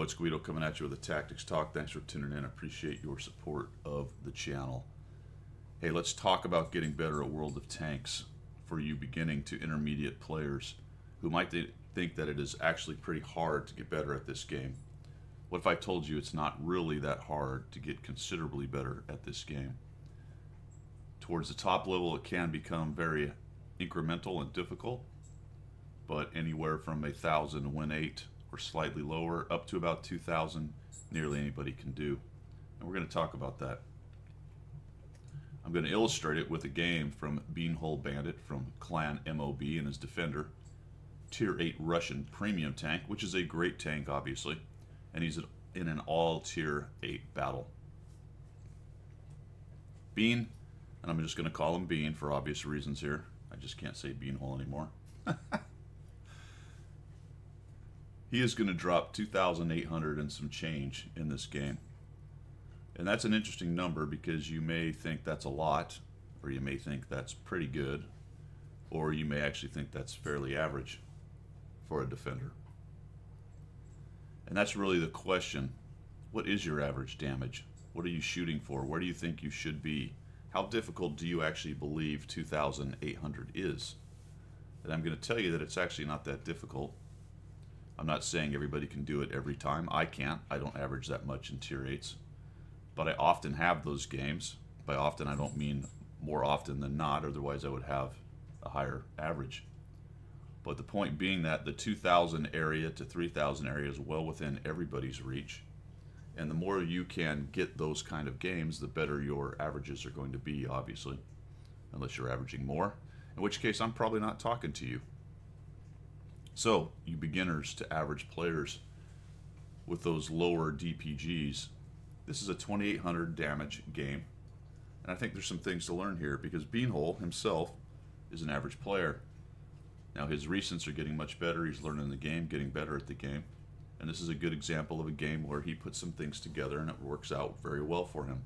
it's Guido coming at you with a Tactics Talk. Thanks for tuning in. I appreciate your support of the channel. Hey, let's talk about getting better at World of Tanks for you beginning to intermediate players who might think that it is actually pretty hard to get better at this game. What if I told you it's not really that hard to get considerably better at this game? Towards the top level, it can become very incremental and difficult, but anywhere from 1,000 to win 8 or slightly lower up to about 2,000, nearly anybody can do. And we're going to talk about that. I'm going to illustrate it with a game from Beanholebandit from Clan MOB and his Defender, Tier 8 Russian premium tank, which is a great tank, obviously, and he's in an all Tier 8 battle. Bean, and I'm just going to call him Bean for obvious reasons here. I just can't say Beanhole anymore. He is going to drop 2,800 and some change in this game. And that's an interesting number because you may think that's a lot, or you may think that's pretty good, or you may actually think that's fairly average for a defender. And that's really the question. What is your average damage? What are you shooting for? Where do you think you should be? How difficult do you actually believe 2,800 is? And I'm going to tell you that it's actually not that difficult. I'm not saying everybody can do it every time. I can't. I don't average that much in Tier 8s. But I often have those games. By often, I don't mean more often than not. Otherwise, I would have a higher average. But the point being that the 2,000 area to 3,000 area is well within everybody's reach. And the more you can get those kind of games, the better your averages are going to be, obviously. Unless you're averaging more. In which case, I'm probably not talking to you. So, you beginners to average players with those lower DPGs, this is a 2,800 damage game. And I think there's some things to learn here because Beanhole himself is an average player. Now his recents are getting much better. He's learning the game, getting better at the game. And this is a good example of a game where he puts some things together and it works out very well for him.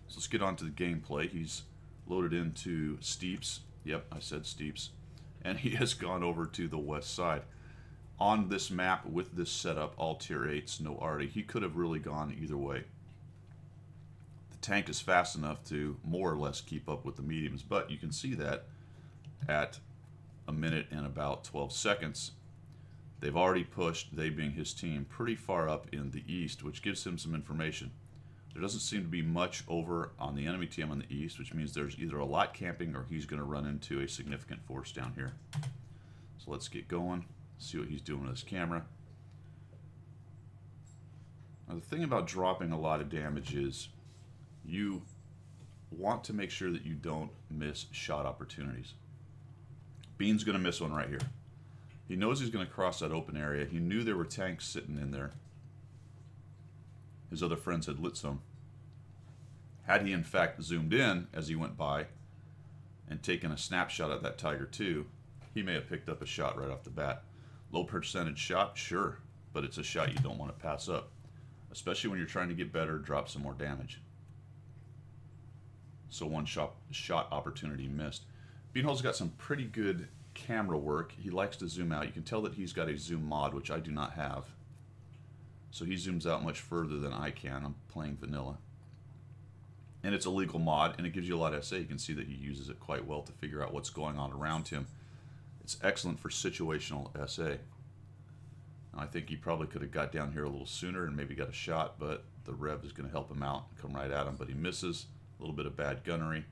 So let's get on to the gameplay. He's loaded into Steeps. Yep, I said Steeps. And he has gone over to the west side. On this map with this setup, all Tier 8s, no Arty, he could have really gone either way. The tank is fast enough to more or less keep up with the mediums, but you can see that at a minute and about 12 seconds, they've already pushed, they being his team, pretty far up in the east, which gives him some information. There doesn't seem to be much over on the enemy team on the east, which means there's either a lot camping or he's going to run into a significant force down here. So let's get going, see what he's doing with his camera. Now the thing about dropping a lot of damage is you want to make sure that you don't miss shot opportunities. Bean's going to miss one right here. He knows he's going to cross that open area. He knew there were tanks sitting in there. His other friends had lit some. Had he in fact zoomed in as he went by and taken a snapshot of that Tiger II, he may have picked up a shot right off the bat. Low percentage shot, sure, but it's a shot you don't want to pass up, especially when you're trying to get better, drop some more damage. So one shot opportunity missed. Beanhole's got some pretty good camera work. He likes to zoom out. You can tell that he's got a zoom mod, which I do not have. So he zooms out much further than I can. I'm playing vanilla. And it's a legal mod, and it gives you a lot of SA. You can see that he uses it quite well to figure out what's going on around him. It's excellent for situational SA. Now, I think he probably could have got down here a little sooner and maybe got a shot, but the Rev is going to help him out and come right at him. But he misses. A little bit of bad gunnery.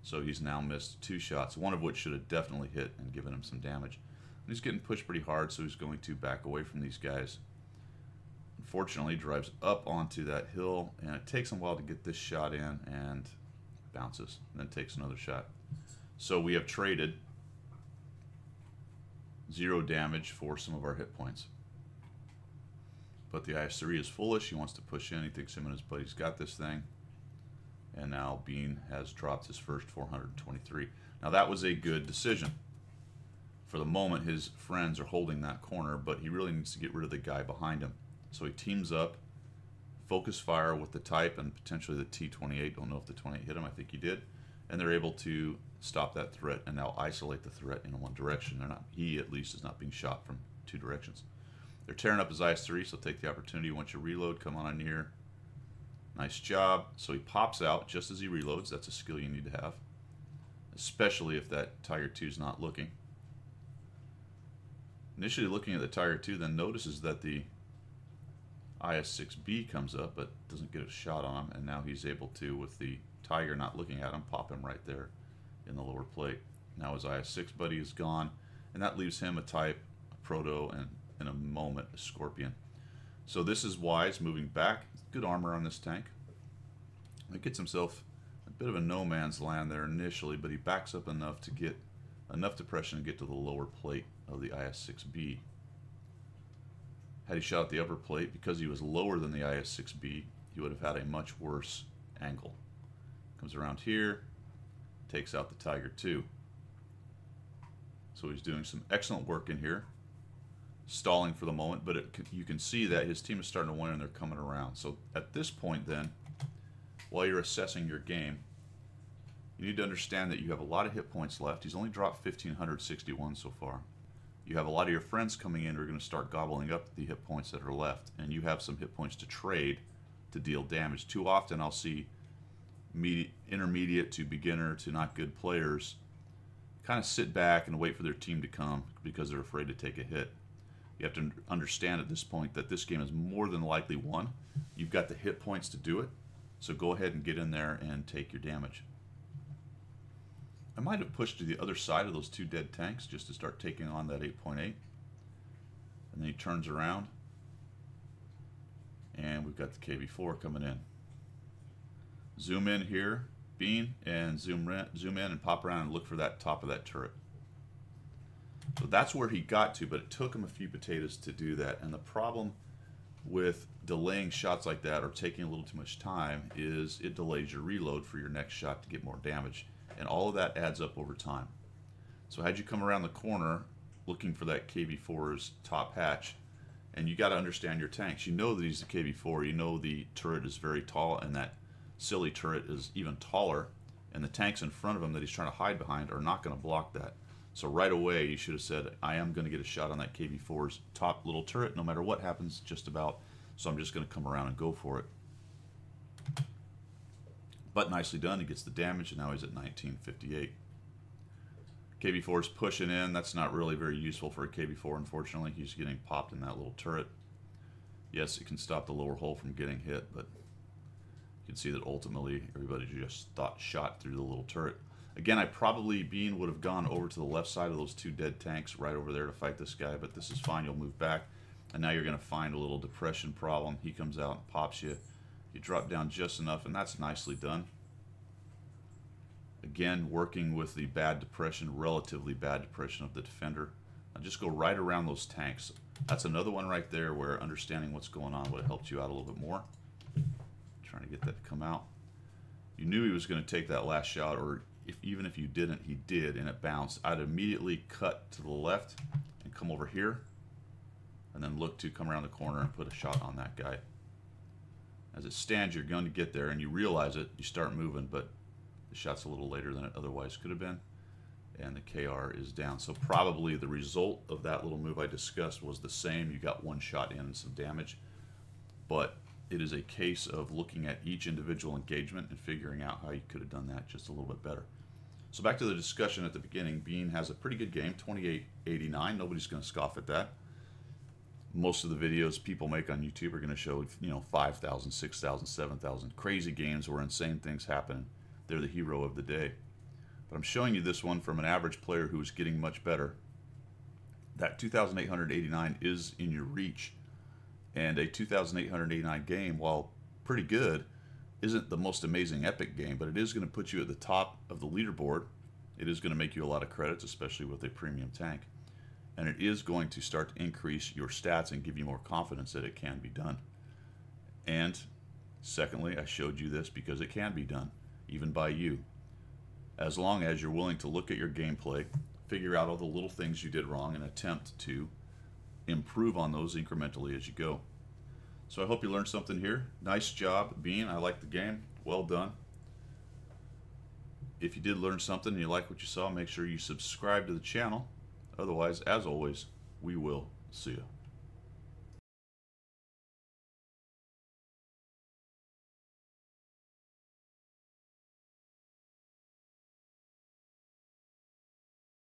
So he's now missed 2 shots, one of which should have definitely hit and given him some damage. And he's getting pushed pretty hard, so he's going to back away from these guys. Unfortunately, he drives up onto that hill, and it takes him a while to get this shot in, and bounces, and then takes another shot. So we have traded 0 damage for some of our hit points. But the IS-3 is foolish. He wants to push in. He thinks him and his buddy's got this thing. And now Bean has dropped his first 423. Now that was a good decision. For the moment, his friends are holding that corner, but he really needs to get rid of the guy behind him. So he teams up, focus fire with the Type and potentially the T-28. Don't know if the 28 hit him. I think he did. And they're able to stop that threat and now isolate the threat in one direction. They're not, he at least is not being shot from 2 directions. They're tearing up his IS-3, so take the opportunity once you reload. Come on in here. Nice job. So he pops out just as he reloads. That's a skill you need to have, especially if that Tiger II is not looking. Initially looking at the Tiger II, then notices that the IS-6B comes up, but doesn't get a shot on him, and now he's able to, with the Tiger not looking at him, pop him right there in the lower plate. Now his IS-6 buddy is gone, and that leaves him a type, a proto, and in a moment, a scorpion. So this is wise, moving back. Good armor on this tank. He gets himself a bit of a no man's land there initially, but he backs up enough to get enough depression to get to the lower plate of the IS-6B. Had he shot at the upper plate, because he was lower than the IS-6B, he would have had a much worse angle. Comes around here, takes out the Tiger II. So he's doing some excellent work in here, stalling for the moment, but you can see that his team is starting to win and they're coming around. So at this point then, while you're assessing your game, you need to understand that you have a lot of hit points left. He's only dropped 1,561 so far. You have a lot of your friends coming in who are going to start gobbling up the hit points that are left, and you have some hit points to trade to deal damage. Too often I'll see intermediate to beginner to not good players kind of sit back and wait for their team to come because they're afraid to take a hit. You have to understand at this point that this game is more than likely won. You've got the hit points to do it, so go ahead and get in there and take your damage. I might have pushed to the other side of those two dead tanks just to start taking on that 8.8. And then he turns around, and we've got the KV-4 coming in. Zoom in here, Bean, and zoom in and pop around and look for that top of that turret. So that's where he got to, but it took him a few potatoes to do that. And the problem with delaying shots like that or taking a little too much time is it delays your reload for your next shot to get more damage. And all of that adds up over time. So had you come around the corner looking for that KV-4's top hatch, and you got to understand your tanks. You know that he's the KV-4. You know the turret is very tall, and that silly turret is even taller. And the tanks in front of him that he's trying to hide behind are not going to block that. So right away, you should have said, I am going to get a shot on that KV-4's top little turret, no matter what happens, just about. So I'm just going to come around and go for it. But nicely done. He gets the damage, and now he's at 1958. KV-4 is pushing in. That's not really very useful for a KV-4, unfortunately. He's getting popped in that little turret. Yes, it can stop the lower hull from getting hit, but you can see that ultimately everybody just shot through the little turret. Again, Bean would have gone over to the left side of those two dead tanks right over there to fight this guy, but this is fine. You'll move back, and now you're going to find a little depression problem. He comes out and pops you. You drop down just enough, and that's nicely done. Again, working with the bad depression, relatively bad depression of the defender. Now just go right around those tanks. That's another one right there where understanding what's going on would have helped you out a little bit more. Trying to get that to come out. You knew he was going to take that last shot, or even if you didn't, he did, and it bounced. I'd immediately cut to the left and come over here, and then look to come around the corner and put a shot on that guy. As it stands, you're going to get there, and you realize it, you start moving, but the shot's a little later than it otherwise could have been, and the KR is down. So probably the result of that little move I discussed was the same. You got one shot in and some damage, but it is a case of looking at each individual engagement and figuring out how you could have done that just a little bit better. So back to the discussion at the beginning, Bean has a pretty good game, 2889. Nobody's going to scoff at that. Most of the videos people make on YouTube are going to show, 5,000, 6,000, 7,000 crazy games where insane things happen. They're the hero of the day. But I'm showing you this one from an average player who's getting much better. That 2,889 is in your reach. And a 2,889 game, while pretty good, isn't the most amazing epic game, but it is going to put you at the top of the leaderboard. It is going to make you a lot of credits, especially with a premium tank. And it is going to start to increase your stats and give you more confidence that it can be done. And secondly, I showed you this because it can be done, even by you. As long as you're willing to look at your gameplay, figure out all the little things you did wrong, and attempt to improve on those incrementally as you go. So I hope you learned something here. Nice job, Bean. I like the game. Well done. If you did learn something and you like what you saw, make sure you subscribe to the channel. Otherwise, as always, we will see you.